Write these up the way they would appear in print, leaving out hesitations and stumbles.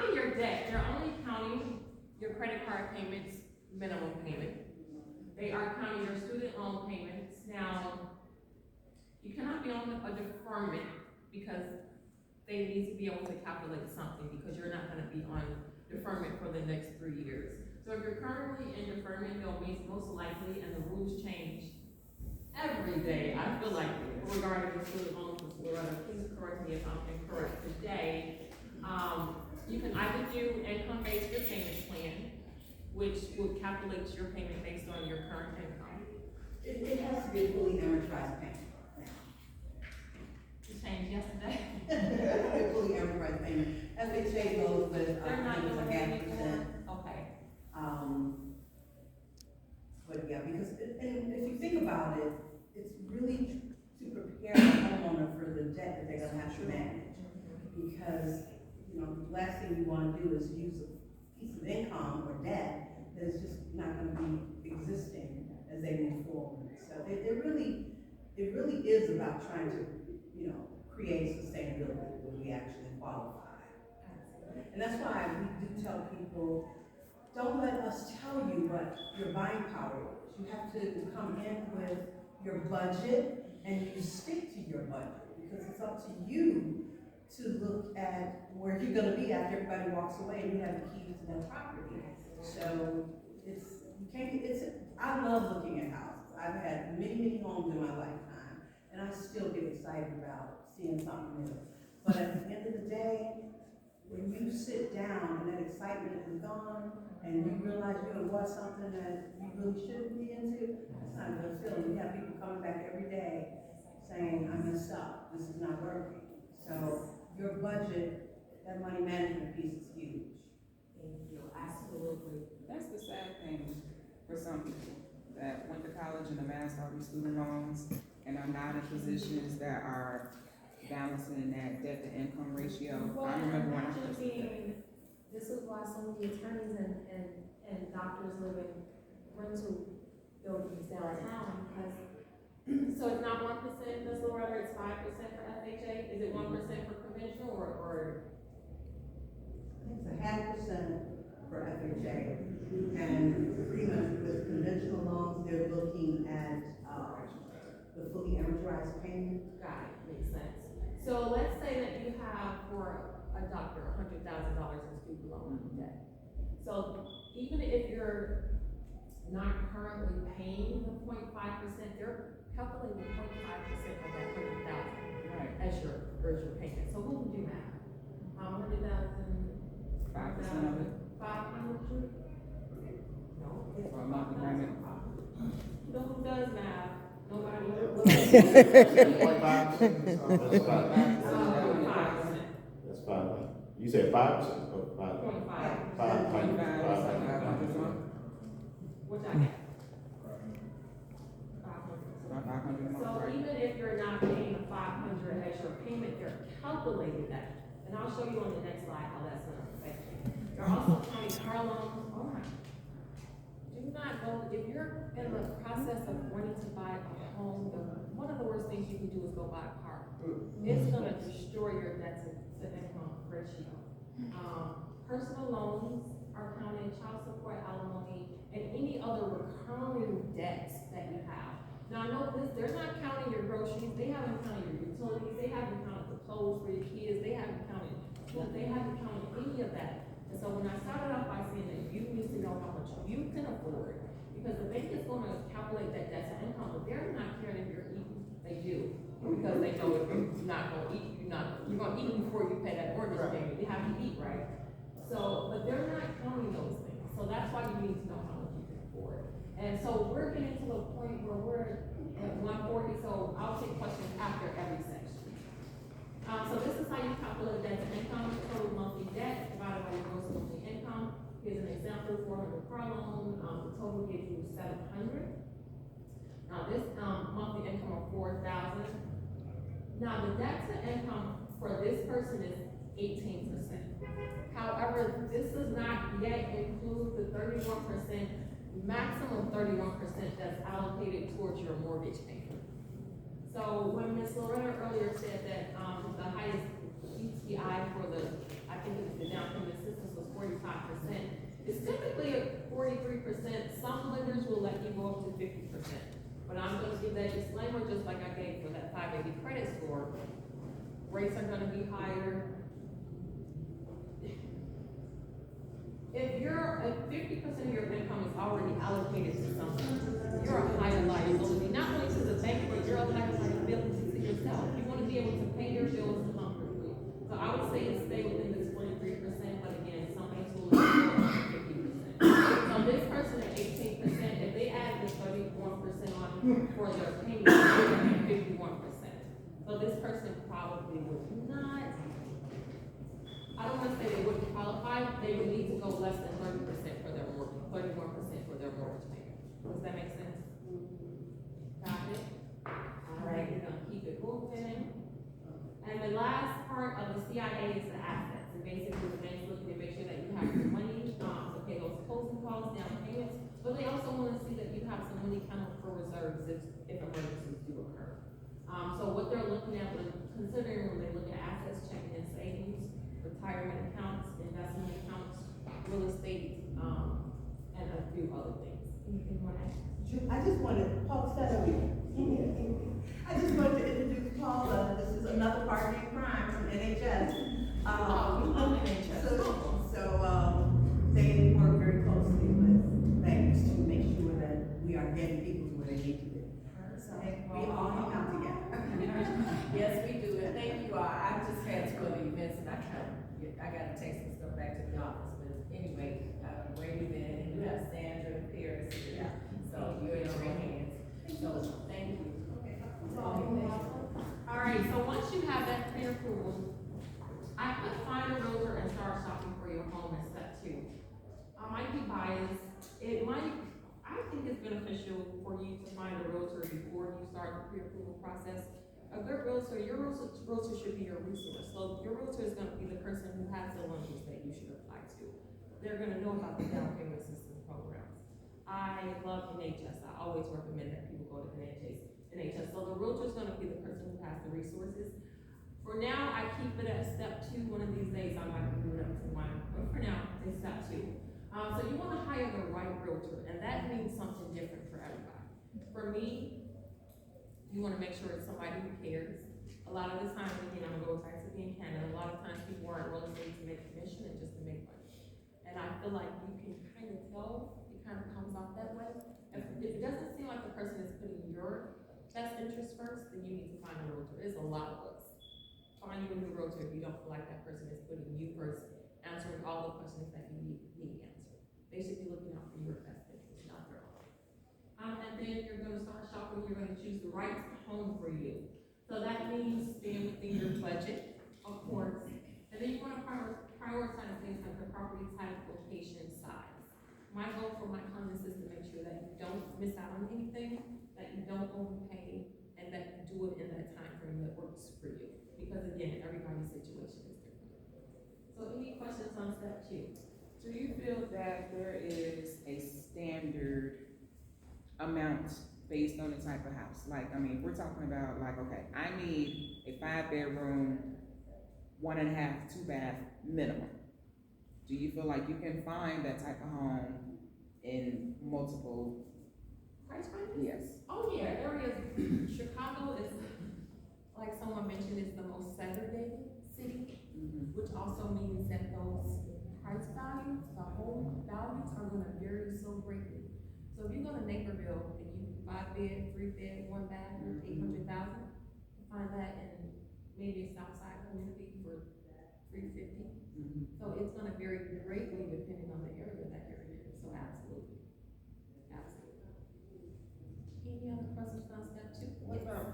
counting your debt, they're only counting your credit card payments, minimum payment. They are counting your student loan payments. Now, you cannot be on a deferment because they need to be able to calculate something because you're not gonna be on deferment for the next 3 years. So if you're currently in deferment, they'll be most likely, and the rules change every day, I feel like, regarding the student loans, Loretta, please correct me if I'm incorrect today. You can either do income-based repayment plan, which will calculate your payment based on your current income. It has to be a fully amortized payment now. It changed yesterday. A fully amortized payment. FHA goes with, They're not it's doing a it half anymore. percent. Okay. But yeah, because, and if you think about it, it's really to prepare the homeowner for the debt that they're gonna have to manage. Because, you know, the last thing you wanna do is use a piece of income or debt that is just not gonna be existing as they move forward. So it really is about trying to, you know, create sustainability when we actually qualify. And that's why we do tell people, don't let us tell you what your buying power is. You have to come in with your budget and you stick to your budget, because it's up to you to look at where you're gonna be after everybody walks away and you have the keys to that property. So I love looking at houses. I've had many homes in my lifetime, and I still get excited about seeing something new. But at the end of the day, when you sit down and that excitement is gone, and you realize you have bought something that you really shouldn't be into, it's not a good feeling. You have people coming back every day saying, I messed up, this is not working. So your budget, that money management piece is huge. Thank you, absolutely. That's the sad thing for some people that went to college and amassed all these student loans and are not in positions that are balancing that debt to income ratio. Well, I remember when I imagine first. this is why so many attorneys and doctors live in rental buildings downtown, because So it's not 1%, Ms. Loretta, it's 5% for FHA? Is it 1% for conventional or? I think it's a half percent for FHA. And pretty much with conventional loans, they're looking at, the fully amortized payment. Got it, makes sense. So let's say that you have for a doctor $100,000 in student loan debt. So even if you're not currently paying the 0.5%, they're calculating 0.5% of that 100,000 Right. as your payment. So who would do math? 100,000. 5% of it. 500? No. it's For a monthly payment. You know who does math? Nobody. 5%. That's fine. You said 5% or 5? 0.5. 500. Which I get. 500. About 500 a month, So right? even if you're not paying the 500 as your payment, they're calculating that. And I'll show you on the next slide how that's gonna affect you. They're also counting car loans. Oh my. Do not go, if you're in the process of wanting to buy a home, one of the worst things you can do is go buy a car. It's gonna destroy your debt to income ratio. Personal loans are counting, child support, alimony, and any other recurring debts that you have. Now, I know this, they're not counting your groceries, they haven't counted your utilities, they haven't counted the clothes for your kids, they haven't counted food, they haven't counted any of that. And so when I started off by saying that you need to know how much you can afford, because the bank is gonna calculate that debt to income, but they're not caring if you're eating, they do. Because they know if you're not gonna eat, you're gonna eat before you pay that mortgage payment, you have to eat, right? So, but they're not counting those things, so that's why you need to know how much you can afford. And so we're getting to the point where we're at 140, so I'll take questions after every section. So this is how you calculate debt to income, the total monthly debt divided by your gross monthly income. Here's an example, 400 car loan, the total gives you 700. Now this, monthly income of 4,000. Now the debt to income for this person is 18%. However, this does not yet include the 31%, maximum 31% that's allocated towards your mortgage payment. So when Ms. Loretta earlier said that, the highest DTI for I think it was the down payment assistance 43%, some lenders will let you go up to 50%. But I'm gonna give that disclaimer, just like I gave for that 580 credit score. Rates are gonna be higher. If 50% of your income is already allocated to something, you're a higher liability, not only to the bank, but you're a higher liability to yourself. You wanna be able to pay your bills comfortably. So I would say to stay within the 23%, but again, some banks will let you go up to 50%. So this person at 18%, if they add the 31% on for their payment, they're gonna be 51%. So this person probably would not, I don't wanna say they wouldn't qualify, they would need to go less than 30% for their mortgage, 31% for their mortgage payment. Does that make sense? Got it? All right, we're gonna keep it moving. And the last part of the CIA is the assets. And basically, the bank's looking to make sure that you have some money, to pay those closing costs, down payments, but they also wanna see that you have some money kind of for reserves if emergencies do occur. So what they're looking at when considering when they look at assets, checking and savings, retirement accounts, investment accounts, real estate, and a few other things. Anything you want to add? I just wanted, Paul, stand up here. I just wanted to introduce Paula. This is another partner in crime from NHS. So they work very closely with banks to make sure that we are getting people to where they need to be. So we all hang out together. Yes, we do, and thank you all. I just had two other events and I gotta take some stuff back to the office, but anyway, great event, and you have Sandra and Paris here, so you're in great hands. So, thank you. All right, so once you have that pre-approval, I could find a realtor and start shopping for your home in step 2. I might be biased, I think it's beneficial for you to find a realtor before you start the pre-approval process. A good realtor, your realtor should be your resource. So your realtor is gonna be the person who has the loans that you should apply to. They're gonna know about the down payment assistance programs. I love NHS, I always recommend that people go to NHS. So the realtor is gonna be the person who has the resources. For now, I keep it at step 2. One of these days, I might do it up to 1, but for now, it's step 2. So you wanna hire the right realtor, and that means something different for everybody. For me, you wanna make sure it's somebody who cares. A lot of the times, again, I'm gonna go back to being candid, a lot of times people are in real estate to make commission and just to make money. And I feel like you can kind of tell, it kind of comes off that way. If it doesn't seem like the person is putting your best interest first, then you need to find a realtor. There's a lot of us. Find you a new realtor if you don't feel like that person is putting you first, answering all the questions that you need answered. They should be looking out for your best interest, not their own. And then you're gonna start shopping, you're gonna choose the right home for you. So that means staying within your budget, of course. And then you wanna prioritize things like the property type, location, size. My goal for my clients is to make sure that you don't miss out on anything, that you don't overpay, and that you do it in that time frame that works for you. Because again, everybody's situation is different. So any questions on step 2? Do you feel that there is a standard amount based on the type of house? Like, I mean, we're talking about like, okay, I need a 5-bedroom, 1.5, 2-bath minimum. Do you feel like you can find that type of home in multiple? Price ranges? Yes. Oh yeah, areas, Chicago is, like someone mentioned, is the most segregated city, which also means that those price values, the home values are gonna vary so greatly. So if you go to Naperville and you 5-bed, 3-bed, 1-bath, 800,000, you find that in maybe a Southside community for $350. So it's gonna vary greatly depending on the area that you're in. So absolutely. Any other questions on step 2? What about,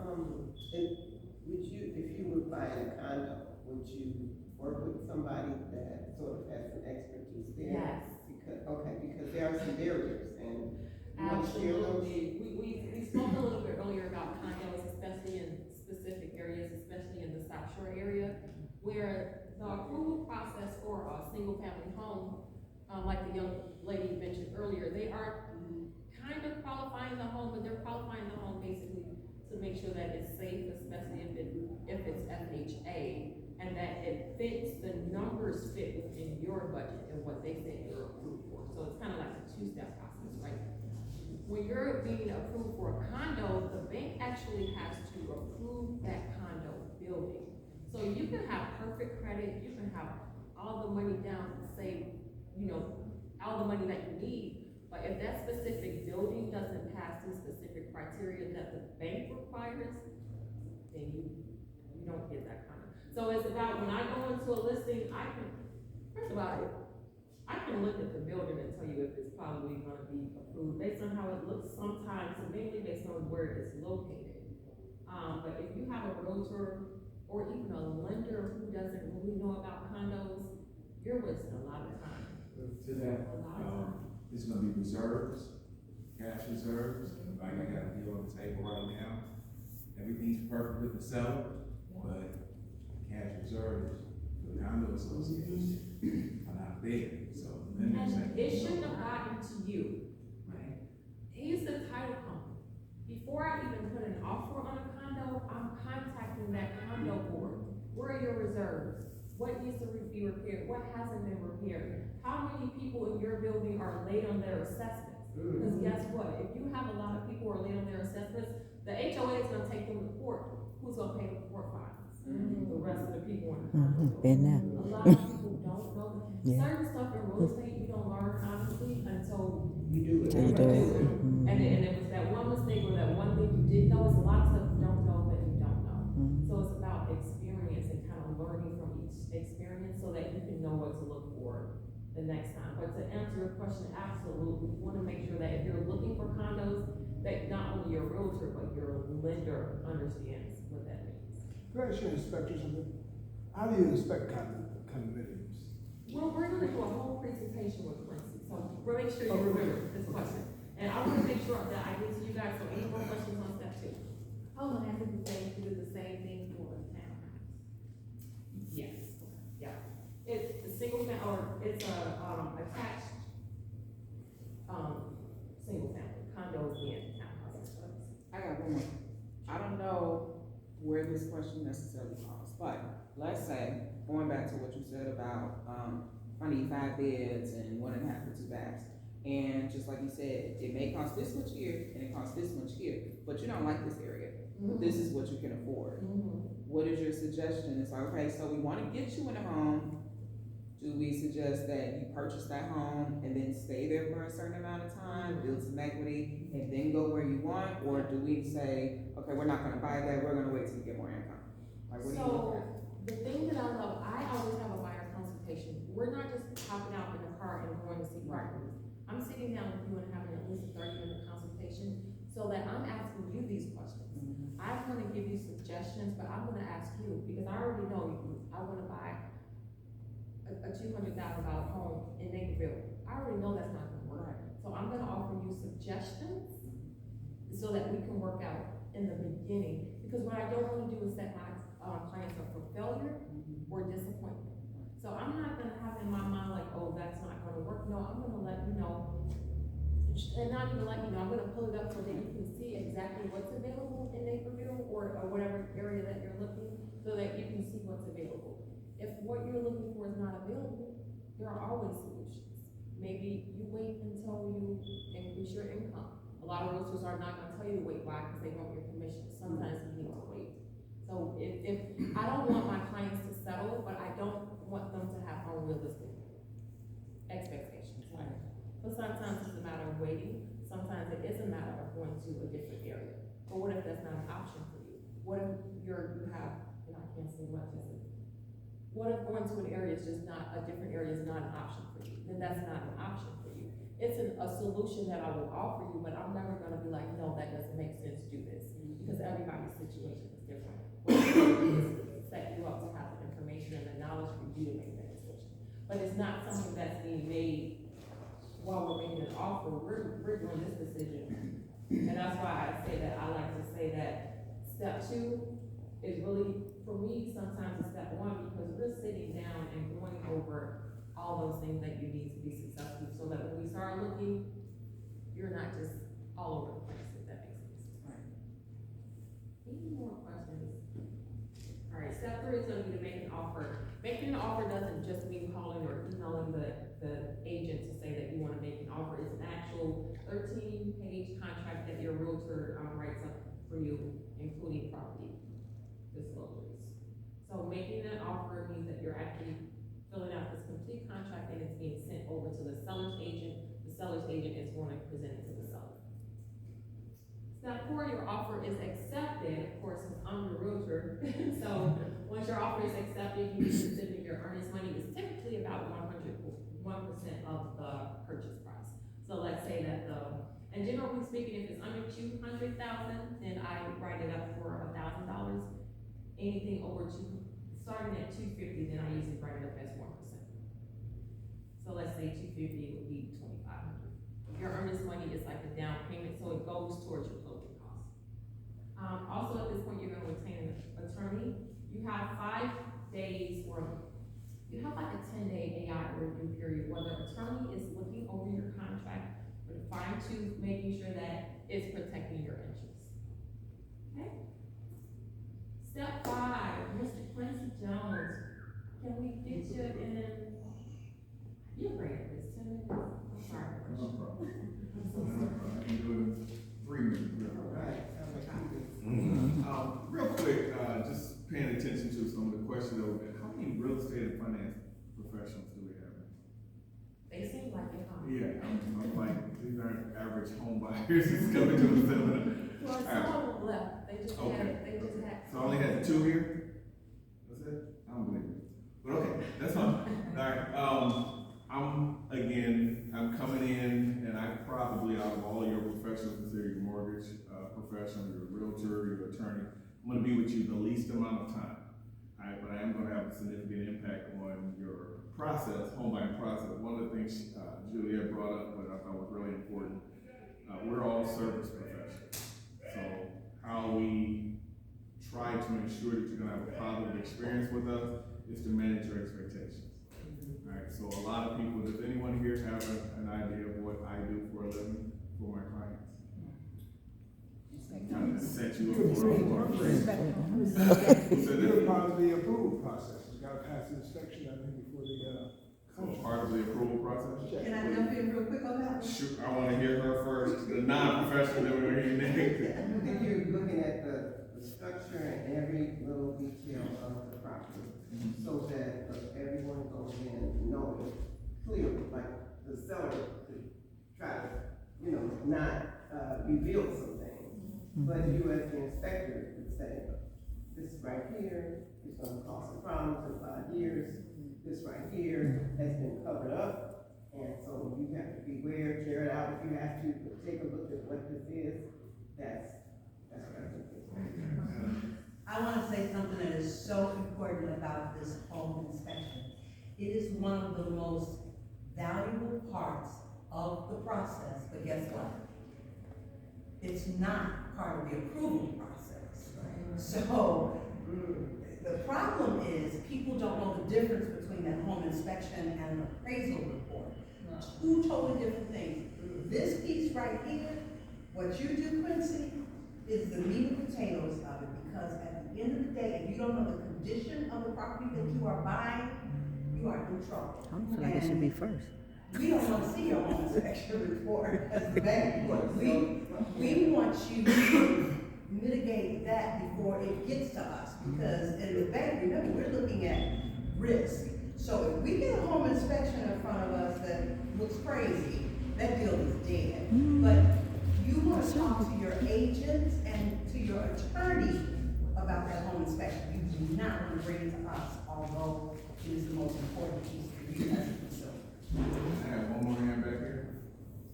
if you were buying a condo, would you work with somebody that sort of has some expertise there? Yes. Because there are some barriers, and you want to share those? Absolutely. We spoke a little bit earlier about condos, especially in specific areas, especially in the South Shore area, where the approval process for a single family home, like the young lady mentioned earlier, they are kind of qualifying the home, but they're qualifying the home basically to make sure that it's safe, especially if it's FHA, and that it fits fits, the numbers fit within your budget and what they say you're approved for. So it's kind of like a two-step process, right? When you're being approved for a condo, the bank actually has to approve that condo building. So you can have perfect credit, you can have all the money down to say, you know, all the money that you need, but if that specific building doesn't pass the specific criteria that the bank requires, then you don't get that condo. So it's about, when I go into a listing, first of all, I can look at the building and tell you if it's probably gonna be approved based on how it looks sometimes, and mainly based on where it's located. But if you have a realtor or even a lender who doesn't really know about condos, you're wasting a lot of time. To that, A lot of time. it's gonna be reserves, cash reserves, like I got a deal on the table right now. Everything's perfect with the seller, but cash reserves for the condo association are not there, so. then they're And saying, it shouldn't have gotten to you, right? He's the title company. Before I even put an offer on a condo, I'm contacting that condo board. Where are your reserves? What needs to be repaired? What hasn't been repaired? How many people in your building are late on their assessments? Because guess what? If you have a lot of people who are late on their assessments, the HOA is gonna take them to court. Who's gonna pay the court fines? The rest of the people in the condo. Been there. A lot of people don't know. Yeah. Certain stuff in real estate, you don't learn honestly until You do it. Till you do it. and it was that one mistake or that one thing you didn't know. It's a lot of stuff you don't know that you don't know. So it's about experience and kind of learning from each experience so that you can know what to look for the next time. But to answer your question, absolutely, you wanna make sure that if you're looking for condos, that not only your realtor, but your lender understands what that means. Can I ask you inspectors something? How do you inspect condominiums? Well, we're gonna do a whole presentation with Quincy, so we'll make sure you remember this question. And I wanna make sure that I get to you guys, so any more questions on step two? I was gonna ask you the same, do the same thing for a townhouse. Yes. Yeah. It's a single or it's a, attached, single family, condos and townhouses. I got one more. I don't know where this question necessarily falls, but let's say, going back to what you said about, I need 5 beds and 1.5 or 2 baths. And just like you said, it may cost this much here and it costs this much here, but you don't like this area. This is what you can afford. What is your suggestion? It's like, okay, so we wanna get you in a home. Do we suggest that you purchase that home and then stay there for a certain amount of time, build some equity, and then go where you want? Or do we say, okay, we're not gonna buy that, we're gonna wait till you get more income? Like, what do you look So, at? the thing that I love, I always have a buyer consultation. We're not just hopping out in the car and going to see properties. I'm sitting down with you and having at least a 30-minute consultation so that I'm asking you these questions. I'm gonna give you suggestions, but I'm gonna ask you, because I already know I wanna buy a $200,000 home in Naperville. I already know that's not gonna work. So I'm gonna offer you suggestions so that we can work out in the beginning. Because what I don't wanna do is set my clients up for failure or disappointment. So I'm not gonna have in my mind like, oh, that's not gonna work. No, I'm gonna let you know, and not even let you know, I'm gonna pull it up so that you can see exactly what's available in Naperville or whatever area that you're looking, so that you can see what's available. If what you're looking for is not available, there are always solutions. Maybe you wait until you increase your income. A lot of realtors are not gonna tell you to wait. Why? Because they want your commission. Sometimes you need to wait. So if I don't want my clients to settle, but I don't want them to have unrealistic expectations. Right? But sometimes it's a matter of waiting. Sometimes it is a matter of going to a different area. But what if that's not an option for you? What if you have, and I can't say what this is. What if going to an area is just not, a different area is not an option for you? Then that's not an option for you. It's a solution that I will offer you, but I'm never gonna be like, no, that doesn't make sense, do this. Because everybody's situation is different. What I'm gonna do is set you up to have the information and the knowledge for you to make that decision. But it's not something that's being made while we're making an offer. We're doing this decision. And that's why I say that, I like to say that step 2 is really, for me, sometimes it's step 1, because we're sitting down and going over all those things that you need to be successful, so that when we start looking, you're not just all over the place, if that makes sense. Right. Any more questions? All right, acceptor is gonna be to make an offer. Making an offer doesn't just mean calling or emailing the agent to say that you wanna make an offer. It's an actual 13-page contract that your realtor, writes up for you, including property disclosures. So making an offer means that you're actually filling out this complete contract and it's being sent over to the seller's agent. The seller's agent is going to present it to the seller. Step 4, your offer is accepted, of course, since I'm the realtor. So once your offer is accepted, you need to submit your earnest money. It's typically about 1% of the purchase price. So let's say that and generally speaking, if it's under $200,000, then I would write it up for $1,000. Anything over starting at $250,000, then I usually write it up as 1%. So let's say $250,000 would be $2,500. Your earnest money is like a down payment, so it goes towards your closing costs. Also at this point, you're gonna retain an attorney. You have 5 days or you have like a 10-day AI review period where the attorney is looking over your contract with a fine tooth, making sure that it's protecting your interests. Okay? Step 5, Mr. Quincy Jones, can we get you in, you're great at this, 10 minutes? I'm sorry. No problem. I can do it in 3 minutes. Right, sounds like you Real quick, just paying attention to some of the questions that were made. How many real estate and finance professionals do we have? They seem like it, huh? Yeah, I'm like, these aren't average home buyers that's coming to the seminar. Well, some of them left, they just Okay. had, they just had. So I only had 2 here? That's it? I don't believe it. But okay, that's fine. Alright, I'm coming in, and I probably, out of all your professionals, consider your mortgage professional, your realtor, your attorney, I'm gonna be with you the least amount of time. Alright, but I am gonna have a significant impact on your process, home buying process. One of the things Juliet brought up, but I thought was really important, we're all service professionals. So how we try to ensure that you're gonna have a positive experience with us is to manage your expectations. Alright, so a lot of people, does anyone here have an idea of what I do for a living for my clients? Kind of set you up for You're part of the approval process, you gotta pass the inspection, I think, before the, contract. part of the approval process? Can I jump in real quick on that? Shoot, I wanna hear her first, the non-professional, then we're gonna hear next. I think you're looking at the structure and every little detail of the property, so that everyone goes in knowing clearly, like the seller could try to, not reveal some things. But you as the inspector could say, this right here is gonna cause some problems in 5 years. This right here has been covered up, and so you have to beware, tear it out if you have to, but take a look at what this is. That's what I think is. I want to say something that is so important about this home inspection. It is one of the most valuable parts of the process, but guess what? It's not part of the approval process. So, the problem is people don't know the difference between that home inspection and an appraisal report. 2 totally different things. This piece right here, what you do, Quincy, is the meat and potatoes of it, because at the end of the day, if you don't know the condition of the property that you are buying, you are in trouble. I feel like it should be first. We don't want to see your home inspection report as the bank. We want you to mitigate that before it gets to us, because in the bank, remember, we're looking at risk. So if we get a home inspection in front of us that looks crazy, that deal is dead. But you want to talk to your agents and to your attorney about that home inspection. You do not want to bring it to us, although it is the most important piece for you as a consumer. I have one more hand back here.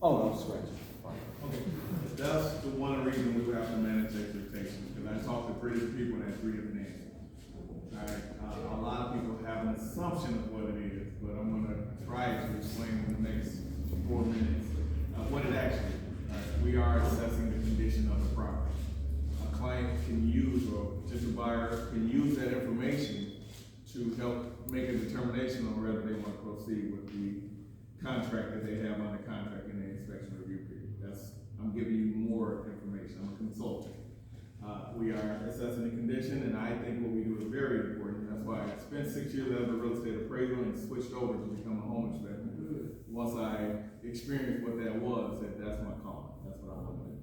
Oh, no, sweat. Okay, that's the one reason we have to manage expectations, because I talk to 3 different people and have 3 different answers. Alright, a lot of people have an assumption of what it is, but I'm gonna try to explain in the next 4 minutes what it actually is. Alright, we are assessing the condition of the property. A client can use, or a potential buyer can use that information to help make a determination on whether they want to proceed with the contract that they have under contract in the inspection review period. I'm giving you more information, I'm a consultant. We are assessing the condition, and I think what we do is very important. That's why I spent 6 years as a real estate appraiser and switched over to become a home inspector. Once I experienced what that was, that's my calling. That's what I want to do.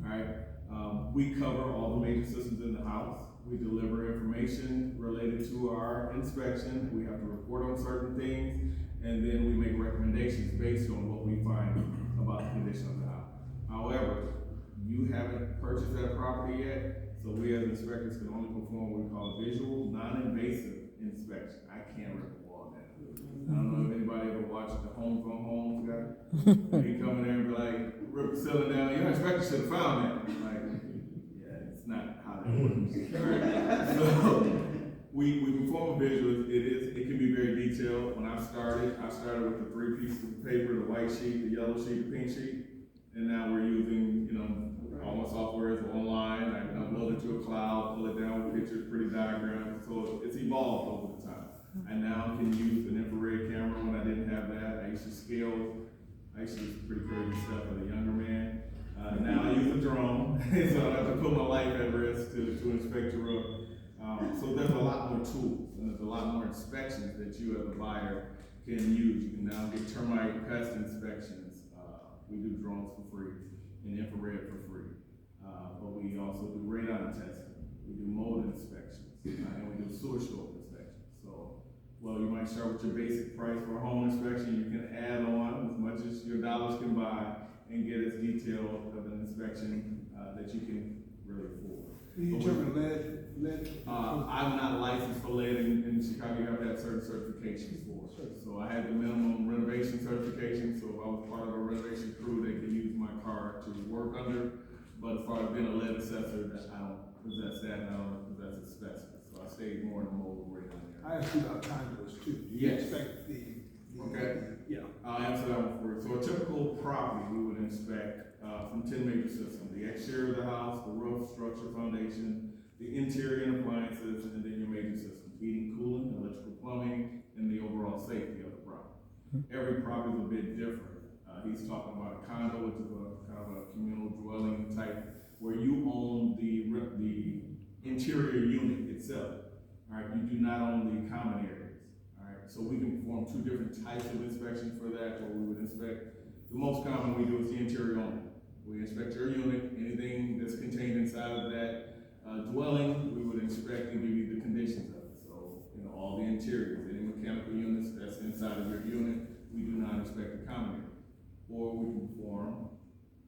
All right. We cover all the major systems in the house. We deliver information related to our inspection. We have to report on certain things, and then we make recommendations based on what we find about the condition of the house. However, you haven't purchased that property yet, so we as inspectors can only perform what we call a visual, non-invasive inspection. I can't rip the wall down. I don't know if anybody ever watched the Home from Home guy. He come in there and be like, rip the ceiling down. Your inspector should have found that. Like, yeah, it's not how that works. Right? So we perform visuals. It can be very detailed. When I started with the 3 pieces of paper, the white sheet, the yellow sheet, the pink sheet, and now we're using, all my software is online. I can upload it to a cloud, pull it down with pictures, pretty diagrams. So it's evolved over the time. I now can use an infrared camera when I didn't have that. I used to scale. I used to do pretty crazy stuff as a younger man. Now I use a drone, so I have to put my life at risk to inspect your roof. So there's a lot more tools, and there's a lot more inspections that you as a buyer can use. You can now get termite pest inspections. We do drones for free and infrared for free. But we also do radon testing. We do mold inspections, and we do sewer scope inspections. So, well, you might start with your basic price for a home inspection. You can add on as much as your dollars can buy and get as detailed of an inspection that you can really afford. Do you determine lead? I'm not licensed for lead in Chicago. You have to have certain certifications for it. So I had the minimum renovation certification. So if I was part of a renovation crew, they could use my card to work under. But as far as being a lead assessor, I don't possess that, and I don't possess asbestos. So I stayed more in the mold rate on there. I asked you about condos too. Do you Yes. expect the? Okay. Yeah. I'll answer that one for you. So a typical property, we would inspect from 10 major systems: the exterior of the house, the roof, structure, foundation, the interior and appliances, and then your major systems: heating, cooling, electrical, plumbing, and the overall safety of the property. Every property is a bit different. He's talking about a condo, which is a kind of a communal dwelling type, where you own the interior unit itself. All right, you do not own the common areas. All right, so we can perform 2 different types of inspections for that, where we would inspect. The most common we do is the interior only. We inspect your unit, anything that's contained inside of that dwelling, we would inspect and give you the conditions of it. So, all the interiors, any mechanical units that's inside of your unit, we do not inspect the common area. Or we can perform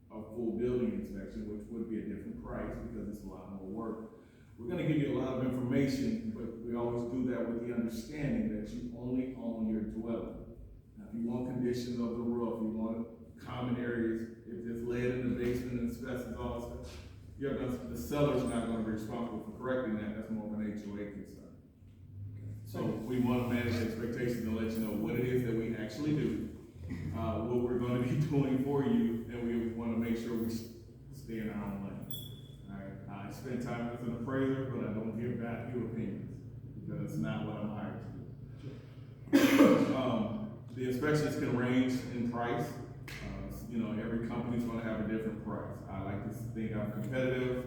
a full building inspection, which would be a different price because it's a lot more work. We're gonna give you a lot of information, but we always do that with the understanding that you only own your dwelling. Now, if you want conditions of the roof, you want common areas, if there's lead in the basement and asbestos, all that stuff, the seller's not gonna be responsible for correcting that. That's more of an HOA concern. So we wanna manage expectations and let you know what it is that we actually do, what we're going to be doing for you, and we want to make sure we stay in our own lane. All right. I spend time as an appraiser, but I don't give value opinions because it's not what I'm hired to do. The inspections can range in price. Every company's going to have a different price. I like to think I'm competitive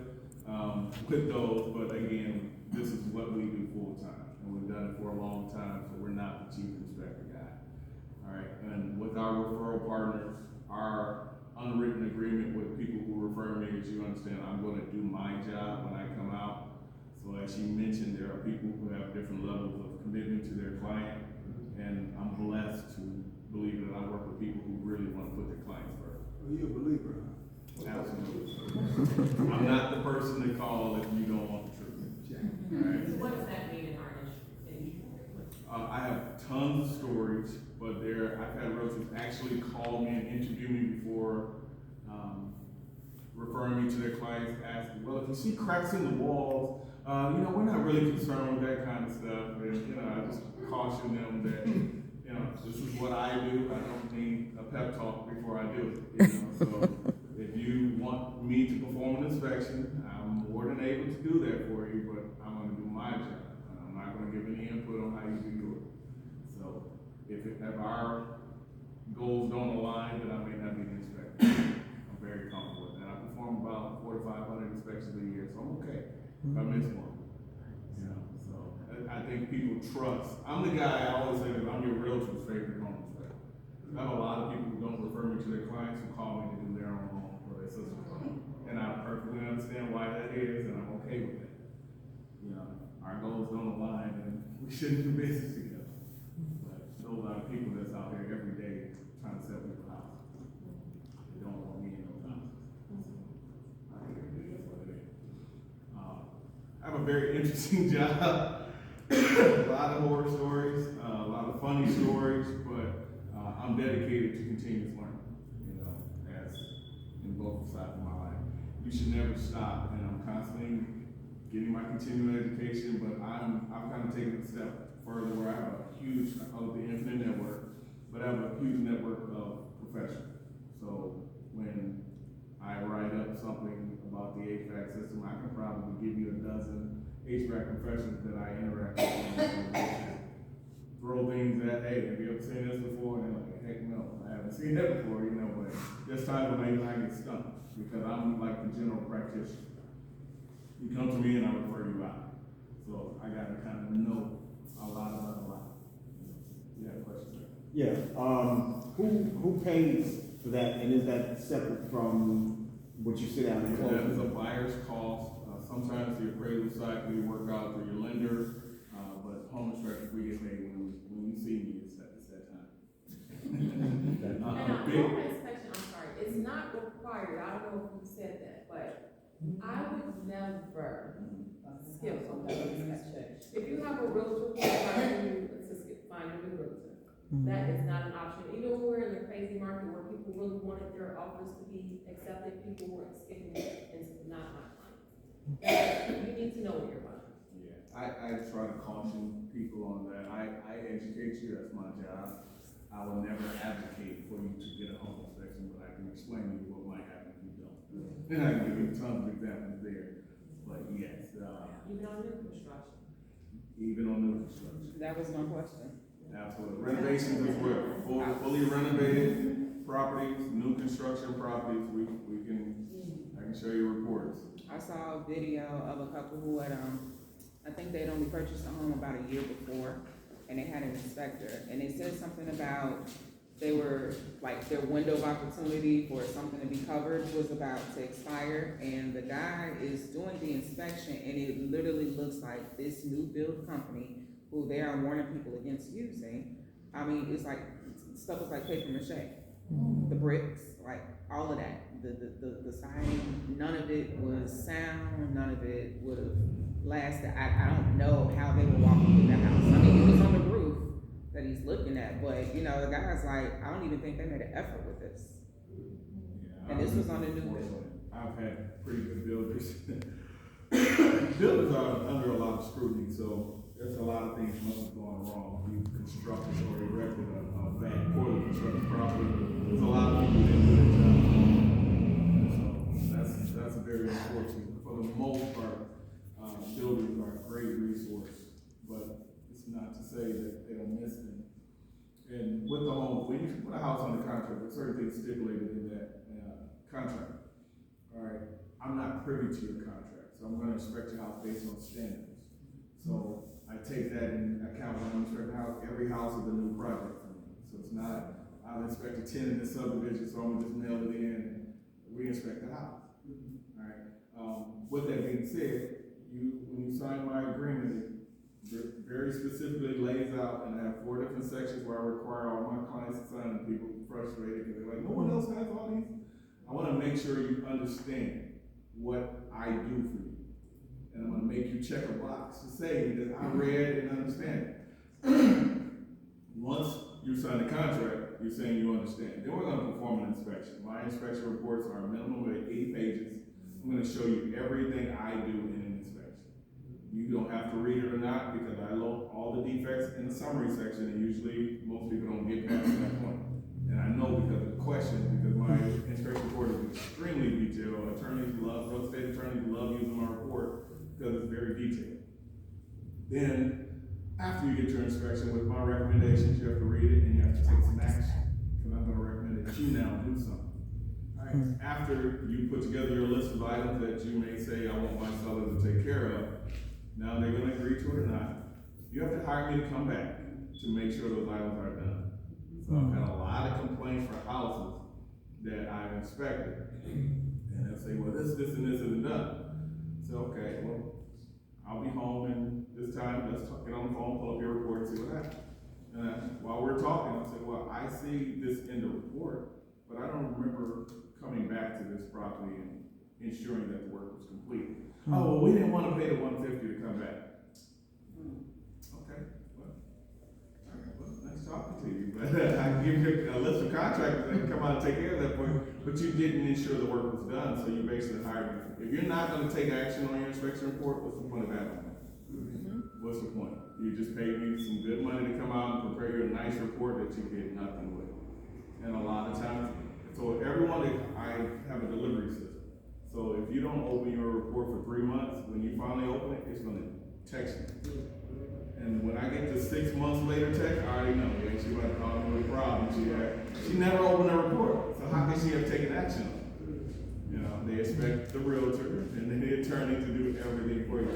with those, but again, this is what we do full time, and we've done it for a long time, so we're not the chief inspector guy. All right, and with our referral partners, our unwritten agreement with people who refer me, as you understand, I'm gonna do my job when I come out. So as you mentioned, there are people who have different levels of commitment to their client, and I'm blessed to believe that I work with people who really wanna put their clients first. Are you a believer? Absolutely. I'm not the person to call if you don't want the truth. All right? So what does that mean in our industry? I have tons of stories, but I've had relatives actually call me and interview me before referring me to their clients, asking, well, if you see cracks in the walls, we're not really concerned with that kind of stuff. And, I just caution them that, this is what I do. I don't need a pep talk before I do it. So if you want me to perform an inspection, I'm more than able to do that for you, but I'm going to do my job. I'm not going to give any input on how you do yours. So if our goals don't align, then I may not be the inspector. I'm very comfortable with that. I perform about 4,500 inspections a year, so I'm a trust. I'm the guy, I always say that I'm your realtor's favorite home inspector. I have a lot of people who don't refer me to their clients who call me to do their own home or their sister's home. And I perfectly understand why that is, and I'm okay with it. You know, our goals don't align, and we shouldn't do business together. But those are the people that's out there every day trying to sell people houses. They don't want me in those houses. I think it is what it is. I have a very interesting job. A lot of horror stories, a lot of funny stories, but I'm dedicated to continuous learning, you know, as in both sides of my life. You should never stop, and I'm constantly getting my continuing education, but I've kind of taken it a step further where I have a huge, I call it the infinite network, but I have a huge network of professionals. So when I write up something about the HVAC system, I can probably give you a dozen HVAC professionals that I interact with. Throw things at, hey, have you ever seen this before? And they're like, heck no, I haven't seen that before, you know, but there's times when I get stumped because I'm like the general practitioner. You come to me and I refer you out. So I gotta kind of know a lot about a lot. You have a question? Yeah, who pays for that, and is that separate from what you sit down and close? That is a buyer's cost. Sometimes the appraisal side we work out through your lender, but home inspectors, we get paid when you see me, it's that time. And a home inspection, I'm sorry, it's not required, I don't know if you said that, but I would never skip a home inspection. If you have a realtor, find a new realtor. That is not an option. Even when we're in the crazy market where people really wanted their offers to be accepted, people were skipping it, it's not my client. You need to know what you're buying. Yeah, I try to caution people on that. I educate you, that's my job. I will never advocate for you to get a home inspection, but I can explain to you what might happen if you don't. And I can give you tons of examples there, but yes. Even on new construction. Even on new construction. That was my question. Absolutely. Renovations as well. Fully renovated properties, new construction properties, I can show you reports. I saw a video of a couple who had, I think they'd only purchased a home about a year before, and they had an inspector, and they said something about they were, like, their window of opportunity for something to be covered was about to expire, and the guy is doing the inspection, and it literally looks like this new build company, who they are warning people against using. I mean, it's like, stuff is like paper mache. The bricks, like, all of that. The siding, none of it was sound, none of it would have lasted. I don't know how they were walking through the house. I mean, it was on the roof that he's looking at, but, you know, the guy's like, I don't even think they made an effort with this. Yeah, And this was on the new build. I've had pretty good builders. Builders are under a lot of scrutiny, so there's a lot of things must have gone wrong. You constructed or erected a bad, poorly constructed property. There's a lot of people that didn't do their job. So that's very unfortunate. For the most part, builders are a great resource, but it's not to say that they don't miss them. And with the home, when you put a house under contract, there's certain things stipulated in that contract. All right, I'm not privy to your contract, so I'm going to inspect your house based on standards. So I take that in account when I'm inspecting a house. Every house is a new project for me. So it's not, I've inspected 10 in this subdivision, so I'm gonna just nail it in and re-inspect the house. All right. With that being said, when you sign my agreement, it very specifically lays out, and I have 4 different sections where I require all my clients to sign, and people frustrated because they're like, no one else has all these. I want to make sure you understand what I do for you. And I'm gonna make you check a box to say that I read and understand it. Once you sign the contract, you're saying you understand. Then we're gonna perform an inspection. My inspection reports are a minimum of 80 pages. I'm gonna show you everything I do in an inspection. You don't have to read it or not, because I load all the defects in the summary section, and usually most people don't get past that point. And I know because of the questions, because my inspection report is extremely detailed. Real estate attorneys love using my report, because it's very detailed. Then, after you get your inspection with my recommendations, you have to read it and you have to take some action. Because I'm gonna recommend that you now do something. All right. After you put together your list of items that you may say, I want my seller to take care of, now they're gonna agree to it or not. you have to hire me to come back to make sure those items are done. So I've had a lot of complaints for houses that I've inspected. And they'll say, well, this, and this isn't done. So, okay, well, I'll be home and this time, let's get on the phone, pull up your report and see what happened. And while we're talking, I'll say, well, I see this in the report, but I don't remember coming back to this property and ensuring that the work was complete. Oh, well, we didn't want to pay the $150 to come back. Okay, well, all right, well, nice talking to you, but I can give you a list of contractors that can come out and take care of that for you, but you didn't ensure the work was done, so you basically hired me. If you're not gonna take action on your inspection report, what's the point of having one? What's the point? You just paid me some good money to come out and prepare you a nice report that you get nothing with. And a lot of times, so everyone, I have a delivery system. So if you don't open your report for 3 months, when you finally open it, it's gonna text you. And when I get to 6 months later text, I already know, yeah, she about to call me with a problem she had. She never opened her report, so how can she have taken action on it? You know, they expect the realtor and the attorney to do everything for you.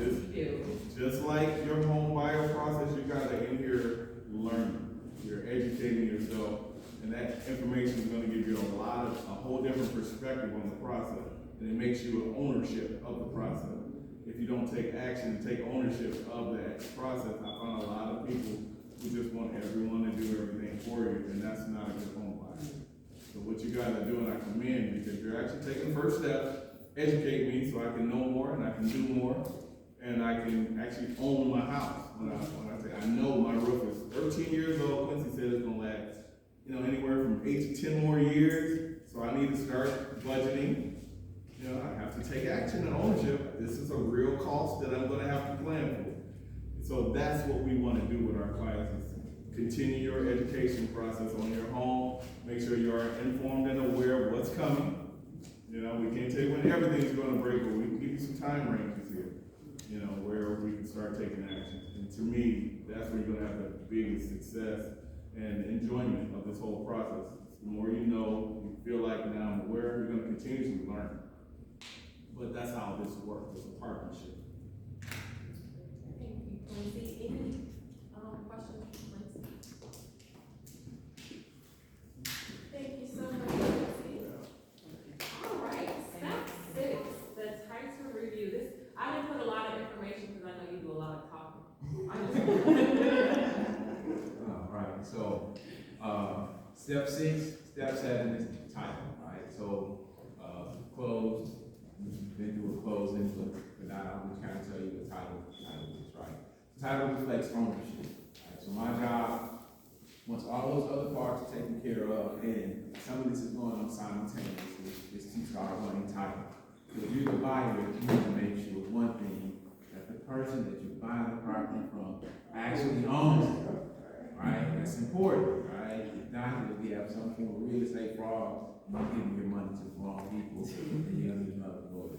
Just like your home buyer process, you gotta in here learning. You're educating yourself, and that information is gonna give you a whole different perspective on the process. And it makes you an ownership of the process. If you don't take action and take ownership of that process, I find a lot of people who just want everyone to do everything for you, and that's not a good home buyer. So what you guys are doing, I commend, because you're actually taking the first step, educate me so I can know more and I can do more, and I can actually own my house. When I say I know my roof is 13 years old, Quincy said it's gonna last, anywhere from 8 to 10 more years. So I need to start budgeting. I have to take action and ownership. This is a real cost that I'm gonna have to plan for. So that's what we wanna do with our classes. Continue your education process on your home. Make sure you are informed and aware of what's coming. We can't tell you when everything's gonna break, but we can give you some time ranges here, where we can start taking action. And to me, that's where you're gonna have the biggest success and enjoyment of this whole process. The more you know, you feel like now I'm aware, you're gonna continuously learn. But that's how this works, it's a partnership. Thank you, Quincy. Any, questions, Quincy? Thank you so much, Quincy. All right, step 6, the title review. I didn't put a lot of information because I know you do a lot of talking. All right, so, step 7 is the title, right? So, closed, we've been through a closing, but now I'm just kind of tell you the title is, right? The title reflects ownership, right? So my job, once all those other parts are taken care of, and some of this is going on simultaneously, is to start running title. So if you're the buyer, you need to make sure one thing, that the person that you're buying the property from actually owns it, right? That's important, right? If not, if you have some form of real estate fraud, you're giving your money to the wrong people, and you're gonna need another lawyer.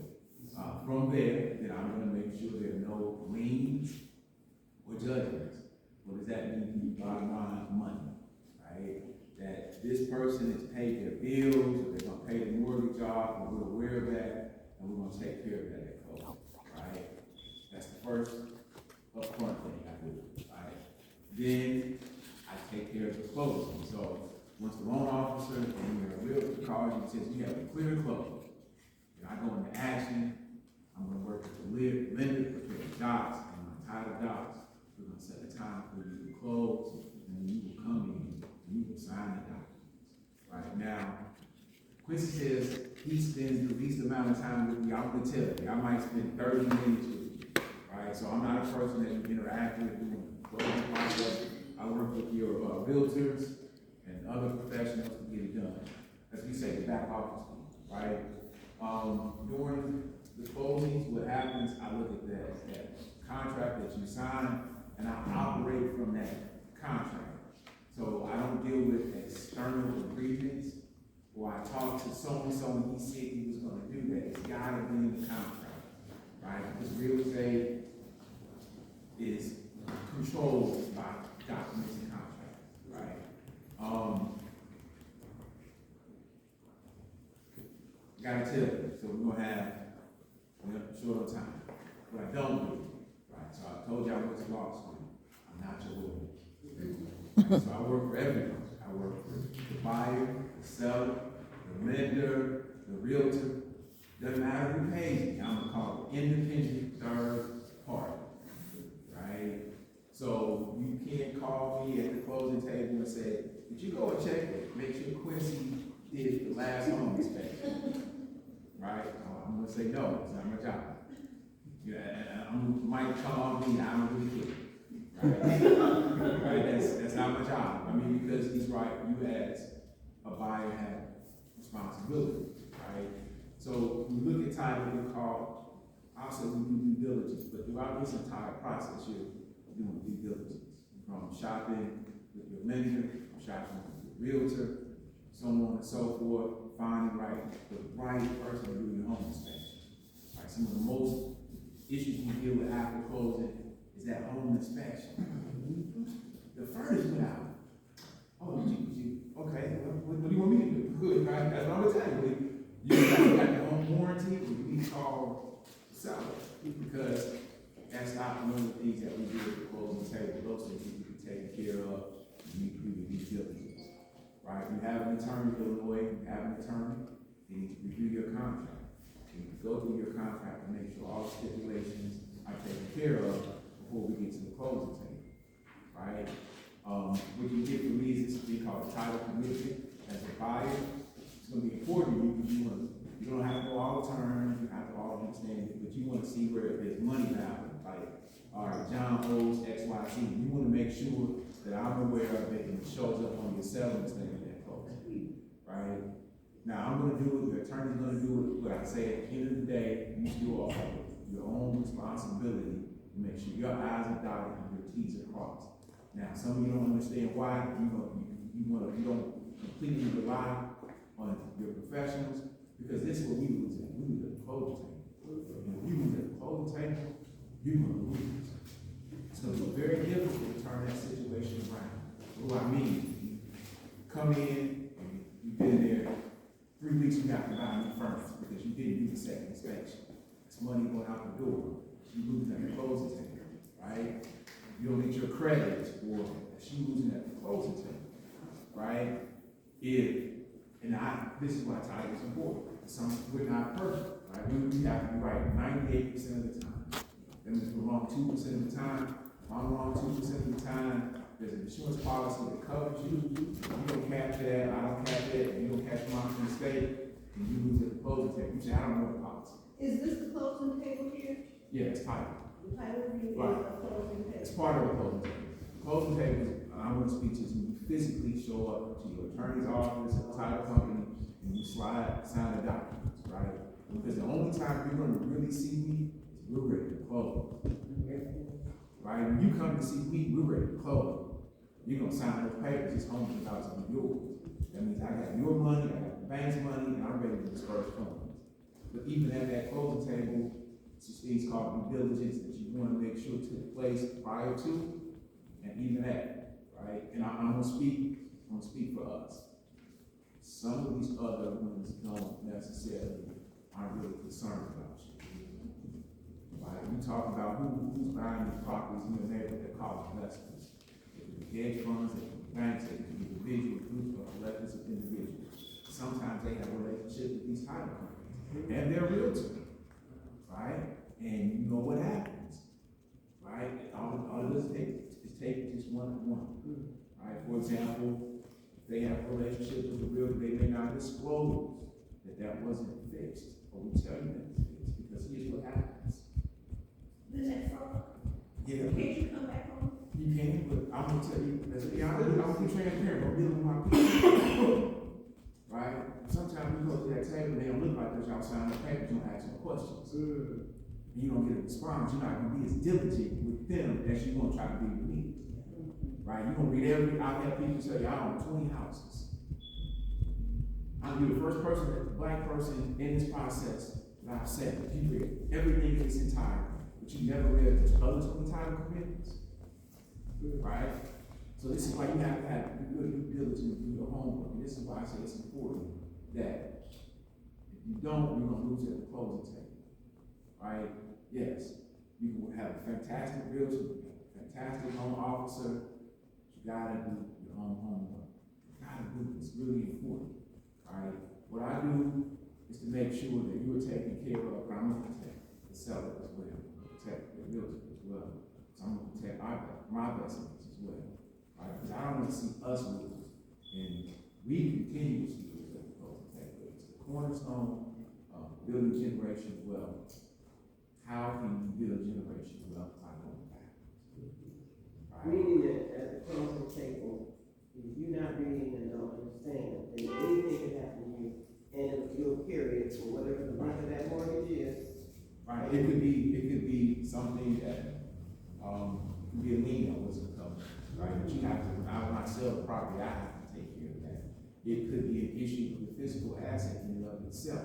From there, then I'm gonna make sure there are no liens or judgments. What does that mean to you? Bottom line, money, right? That this person has paid their bills, or they're gonna pay the mortgage off, and we're aware of that, and we're gonna take care of that at closing, right? That's the first upfront thing I do, right? Then I take care of the closing. So once the loan officer and your realtor calls you and says you have a clear close, then I go into action. I'm gonna work with the lender, prepare the docs and my title docs. We're gonna set a time for you to close, and then you will come in and you will sign the documents. Right now, Quincy says he spends the least amount of time with me. I'm gonna tell you, I might spend 30 minutes with you, right? So I'm not a person that you interact with doing the closing process. I work with your realtors and other professionals to get it done. As we say, the back office team, right? During the closings, what happens, I look at that contract that you sign, and I operate from that contract. So I don't deal with external agreements, or I talk to so-and-so and he said he was gonna do that. It's gotta be in the contract, right? Because real estate is controlled by documents and contracts, right? Gotta tell you, so we're short on time. What I don't do, right? So I told you I went to law school. I not your lawyer. So I work for everyone. I work for the buyer, the seller, the lender, the realtor. Doesn't matter who pays me, I'm gonna call it independent third party, right? So you can't call me at the closing table and say, did you go and check it, make sure Quincy did the last home inspection? Right? I'm gonna say, no, it's not my job. Yeah, and might call me, I don't really care. Right? Right? That's not my job. I mean, because he's right, you as a buyer have responsibility, right? So we look at title, we call, also we do due diligence, but throughout this entire process, you're doing due diligence. From shopping with your lender, from shopping with your realtor, so on and so forth, finding the right person to do your home inspection. Right, some of the most issues we deal with after closing is that home inspection. The furnace went out. Oh, okay, what do you want me to do? Good, right? That's what I'm gonna tell you. You got your home warranty, or you need to call the seller, because that's not one of the things that we do at the closing table. Those things need to be taken care of. You need to do your due diligence, right? You have an attorney in Illinois, you have an attorney, you need to review your contract. You need to go through your contract and make sure all stipulations are taken care of before we get to the closing table, right? What you get from me is this thing called a title commitment. As a buyer, it's gonna be important to you because you don't have to know all the terms, you have to all understand it, but you wanna see where there's money value. Like, all right, John owes X, Y, Z. You wanna make sure that I'm aware of it and it shows up on your settlement statement that close, right? Now, I'm gonna do it, your attorney's gonna do it, but I say at the end of the day, you still have your own responsibility to make sure your I's are dotted and your T's are crossed. Now, some of you don't understand why, you don't completely rely on your professionals, because this is what we lose at. We lose at the closing table. And if you lose at the closing table, you're gonna lose. It's gonna be very difficult to turn that situation around. What do I mean? You come in, and you've been there 3 weeks, you have to buy a new furnace because you didn't do the second inspection. It's money going out the door. You lose at the closing table, right? You don't get your credit, or she losing at the closing table, right? This is why title is important. We're not perfect, right? We have to be right 98% of the time. Then if we're wrong 2% of the time, if I'm wrong 2% of the time, there's an insurance policy that covers you. You don't capture that, I don't capture that, you don't capture my mistake, and you lose at the closing table. You say, I don't know the policy. Is this the closing table here? Yeah, it's title. The title review is Right. the closing It's table. part of the closing table. The closing table is, I'm gonna speak to you, when you physically show up to your attorney's office, a title company, and you sign the documents, right? Because the only time you're gonna really see me is we're ready to close. Right? When you come to see me, we're ready to close. You're gonna sign those papers, this home is about to be yours. That means I got your money, I got the bank's money, and I'm ready to disperse funds. But even at that closing table, it's just things called due diligence that you wanna make sure took place prior to, and even that, right? And I'm gonna speak for us. Some of these other ones don't necessarily aren't really concerned about you. Right? We talk about who's buying these properties in the neighborhood that call investors. It could be hedge funds, it could be banks, it could be individual groups or collectors of individuals. Sometimes they have a relationship with these title companies, and they're realtor, right? And you know what happens, right? All it does is take just one, right? For example, if they have a relationship with the realtor, they may not disclose that wasn't fixed, or we tell you that it's fixed, because here's what happens. The next one? Yeah. Can't you come back home? You can, but I'm gonna tell you, I'm gonna be transparent, I'm dealing with my people. Right? Sometimes we go to that table, they don't look like this, y'all sign the papers, you don't ask them questions. And you don't get a response, you're not gonna be as diligent with them as you gonna try to be with me. Right? You're gonna read I'll have people say, I own 20 houses. I'll be the first person, the black person in this process that I've said, that you read everything in its entirety, but you never read the other 20 title commitments. Right? So this is why you have to have good due diligence, do your homework. And this is why I say it's important that if you don't, you're gonna lose at the closing table. Right? Yes, you can have a fantastic realtor, fantastic home officer, you gotta do your own homework. You gotta do it, it's really important, alright? What I do is to make sure that you are taken care of, I'm gonna protect the seller as well, I'm gonna protect the realtor as well. So I'm gonna protect my best interests as well, right? Because I don't wanna see us lose, and we continuously lose at the closing table. It's the cornerstone of building generational wealth. How can you build generational wealth by going backwards? Right? Meaning that at the closing table, if you're not reading and don't understand, then anything can happen to you, and you'll carry it for whatever the length of that mortgage is. Right, it could be something that, could be a lien on what's income, right? But you have to, when I sell the property, I have to take care of that. It could be an issue with the physical asset in and of itself,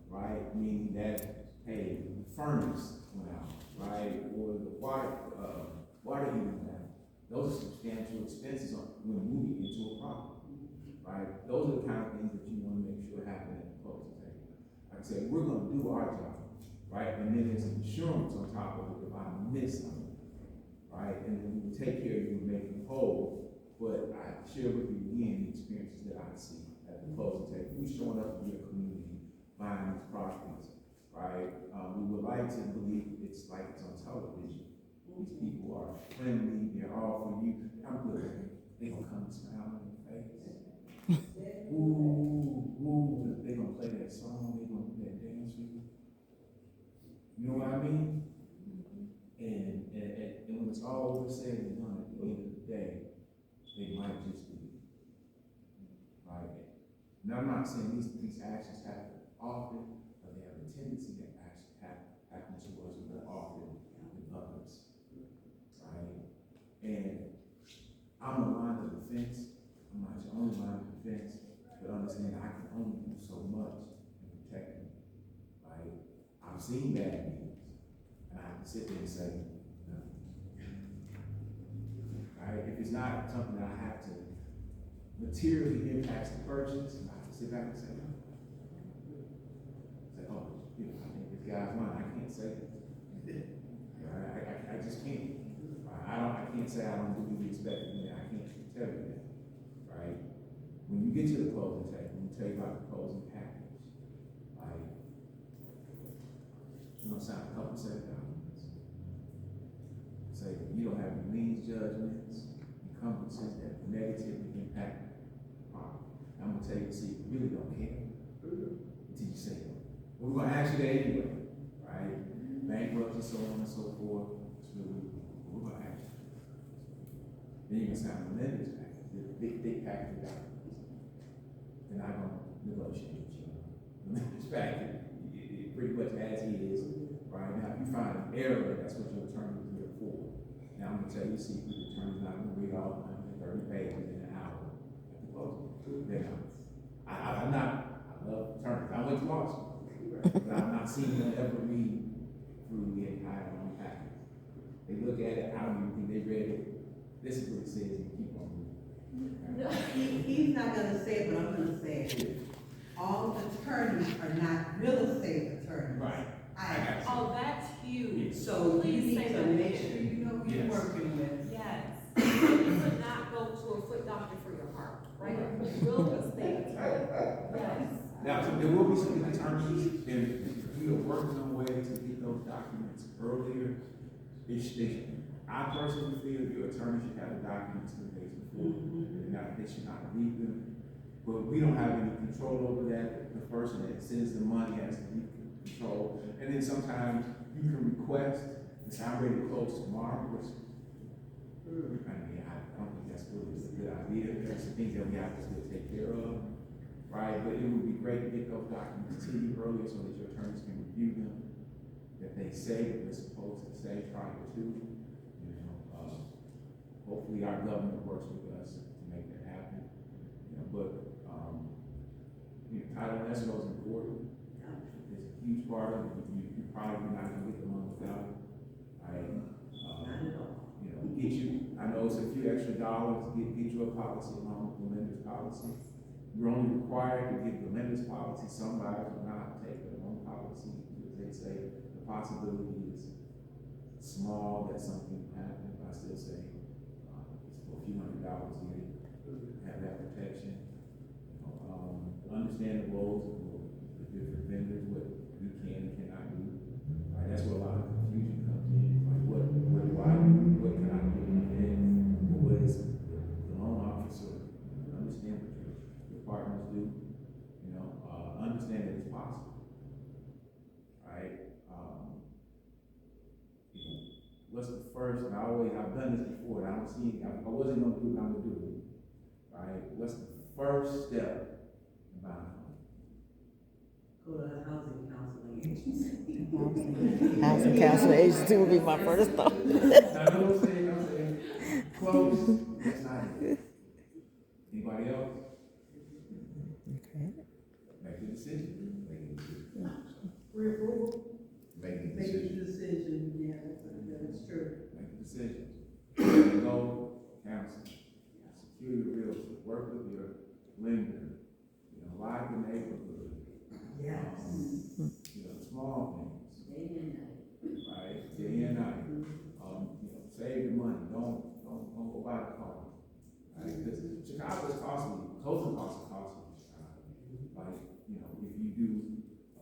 right? Meaning that, hey, the furnace went out, right? Or the water heater went out. Those are substantial expenses when moving into a property, right? Those are the kind of things that you wanna make sure happen at the closing table. Like I said, we're gonna do our job, right? And then there's insurance on top of it if I miss something, right? And then we will take care of you and make you whole. But I share with you again the experiences that I see at the closing table. We showing up in your community, buying these properties, right? We would like to believe it's like it's on television. These people are friendly, they're all for you. I'm good. They gonna come and smile on your face. Ooh, they gonna play that song, they gonna do that dance with you. You know what I mean? And when it's all over said and done, at the end of the day, they might just be, right? Now, I'm not saying these actions happen often, but they have a tendency to actually happen to us more often than others, right? And I'm a line of defense. I'm not your only line of defense, but understand I can only do so much in protecting you, right? I've seen bad news, and I have to sit there and say, no. Right? If it's not something that I have to materially impact the purchase, I have to sit back and say, no. Say, oh, you know, I think this guy's mine. I can't say that. I just can't. I can't say I don't do what you expect of me. I can't tell you that. Right? When you get to the closing table, let me tell you about the closing package. Like, you're gonna sign a couple set of documents. Say you don't have any liens, judgments, encumbrances that negatively impact the property. I'm gonna tell you, see, you really don't care until you say it. We're gonna ask you that anyway, right? Bankruptcy, so on and so forth. It's really, we're gonna ask you. Then you're gonna sign the lender's package, the big package of documents. Then I'm gonna negotiate with you. The lender's package, it pretty much as is. Right now, if you find an error, that's what your attorney is here for. Now, I'm gonna tell you a secret, the attorney's not gonna read all 130 pages in an hour at the closing. They're not. I love attorneys, I went to law school, but I've not seen them ever read through the entire long package. They look at it, I don't even think they read it. This is what it says, and keep on moving. He's not gonna say it, but I'm gonna say it. All attorneys are not real estate attorneys. Right. Oh, that's huge. So you Please need say to that make again. sure you know who you're Yes. working with. Yes. You would not go to a foot doctor for your heart, right? Real estate attorney. Yes. Now, so there will be some attorneys, and we are working on ways to get those documents earlier. I personally feel your attorney should have the documents 2 days before. They should not read them. But we don't have any control over that. The person that sends the money has to be control. And then sometimes you can request, and say, I'm ready to close tomorrow, which, I mean, I don't think that's really a good idea. There's some things that we have to still take care of, right? But it would be great to get those documents to you earlier so that your attorneys can review them, that they say what they're supposed to say prior to, you know. Hopefully our government works with us to make that happen, you know, but, title and escrow is important. It's a huge part of it. You probably not gonna get the money without it, right? You know, get you, I know it's a few extra dollars, get you a policy along with the lender's policy. You're only required to give the lender's policy. Some buyers will not take their own policy because they say the possibility is small that something will happen, but I I still say, it's for a few $100 a year, have that protection. Understand the roles of the different vendors, what you can and cannot do. Right, that's where a lot of confusion comes in, like what do I do, what can I do, and what is the loan officer, understand what your partners do, understand that it's possible. Right? What's the first, and I've done this before, and I don't see, I wasn't gonna do it, I'm gonna do it. Right? What's the first step in buying a home? Go to a housing counseling agency. Housing council agency would be my first thought. Now, I'm saying, close, that's not it. Anybody else? Okay. Make the decision. Reapproval? Make the Make decision. the decision, yeah, that's true. Make the decision. Go, counsel, secure your realtor, work with your lender, live the neighborhood. Yes. Small things, Day and night. right, day and night. Save your money, don't go buy the car. Right, because Chicago is costly, closing costs are costly in Chicago. Like, if you do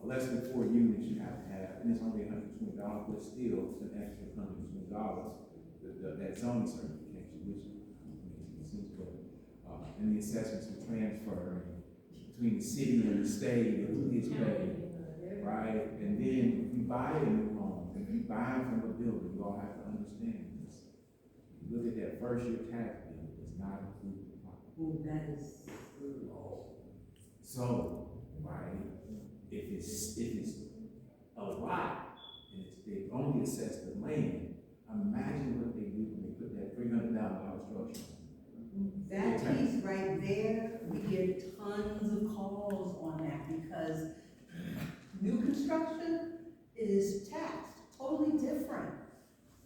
less than 4 units, you have to have, and it's only $120, but still, it's an extra $120, that zoning certification, which seems good. And the assessments will transfer between the city and the state, and who gets paid, right? And then if you buy a new home, if you buy from a building, you all have to understand this. You look at that first year tax bill, it does not include the property. Oh, that is low. So, right, if it's a lot, and they only assess the land, imagine what they do when they put that $300,000 structure. That piece right there, we get tons of calls on that because new construction is taxed totally different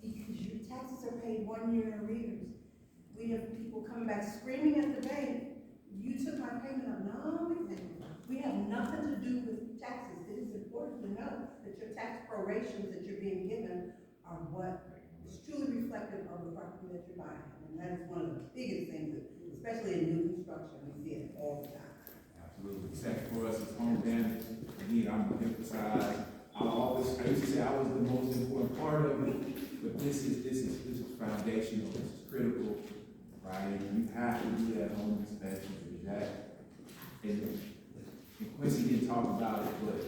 because your taxes are paid 1 year in arrears. We have people coming back screaming at the bank, you took my payment up. No, we have nothing to do with taxes. It is important to know that your tax prorations that you're being given are what is truly reflective of the property that you're buying. And that is one of the biggest things, especially in new construction, we see it all the time. Absolutely. Second for us is home damage. Again, I'm gonna emphasize, I used to say I was the most important part of it, but this is foundational, this is critical, right? You have to do that home inspection, because that, and Quincy didn't talk about it, but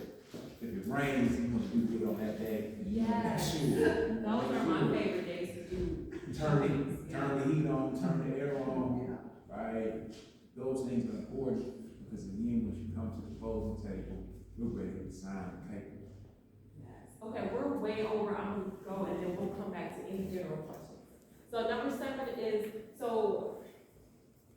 if it rains, you're gonna do good on that day. Yes. Sure. Those are my favorite days to do. Turn the heat on, turn the air on, right? Those things are important, because again, when you come to the closing table, we're ready to sign the paper. Yes. Okay, we're way over, I'm gonna go and then we'll come back to any general questions. So number 7 is, so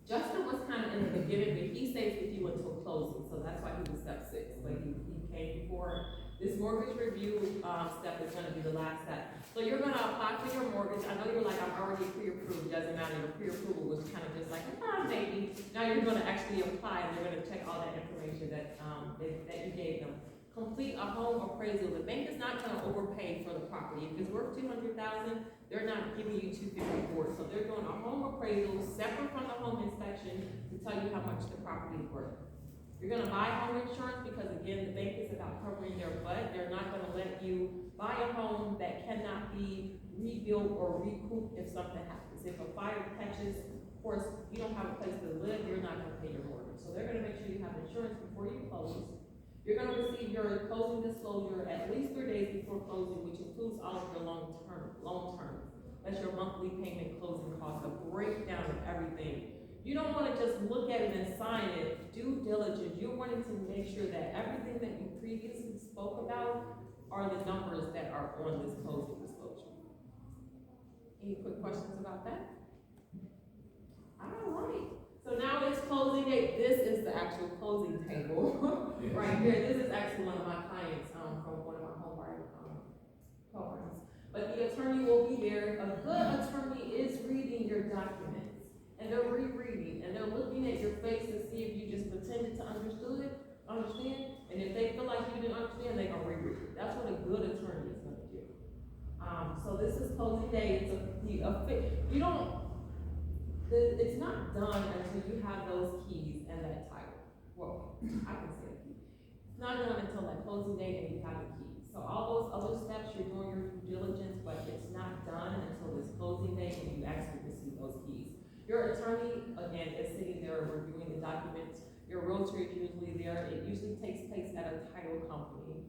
Justin was kind of in the beginning, but he stays with you until closing, so that's why he was step 6, but he came before. This mortgage review step is gonna be the last step. So you're gonna apply for your mortgage. I know you're like, I'm already pre-approved, doesn't matter, your pre-approval was kind of just like, maybe. Now you're gonna actually apply and they're gonna check all that information that you gave them. Complete a home appraisal. The bank is not gonna overpay for the property. If it's worth $200,000, they're not giving you $250,000 for it. So they're doing a home appraisal separate from the home inspection to tell you how much the property is worth. You're gonna buy home insurance because again, the bank is about covering their butt. They're not gonna let you buy a home that cannot be rebuilt or recouped if something happens. If a fire catches, of course, you don't have a place to live, you're not gonna pay your mortgage. So they're gonna make sure you have insurance before you close. You're gonna receive your closing disclosure at least 3 days before closing, which includes all of your loan terms. That's your monthly payment, closing costs, a breakdown of everything. You don't wanna just look at it and sign it. Due diligence, you're wanting to make sure that everything that you previously spoke about are the numbers that are on this closing disclosure. Any quick questions about that? All right. So now it's closing date. This is the actual closing table right here. This is actually one of my clients from one of my home buyer programs. But the attorney will be there. A good attorney is reading your documents, and they're rereading, and they're looking at your face to see if you just pretended to understand. And if they feel like you didn't understand, they're gonna reread it. That's what a good attorney is gonna do. So this is closing day, you don't, it's not done until you have those keys and that title. Well, I can say it. It's not done until that closing date and you have the keys. So all those other steps, you're doing your due diligence, but it's not done until this closing date and you actually receive those keys. Your attorney, again, is sitting there reviewing the documents. Your realtor is usually there. It usually takes place at a title company.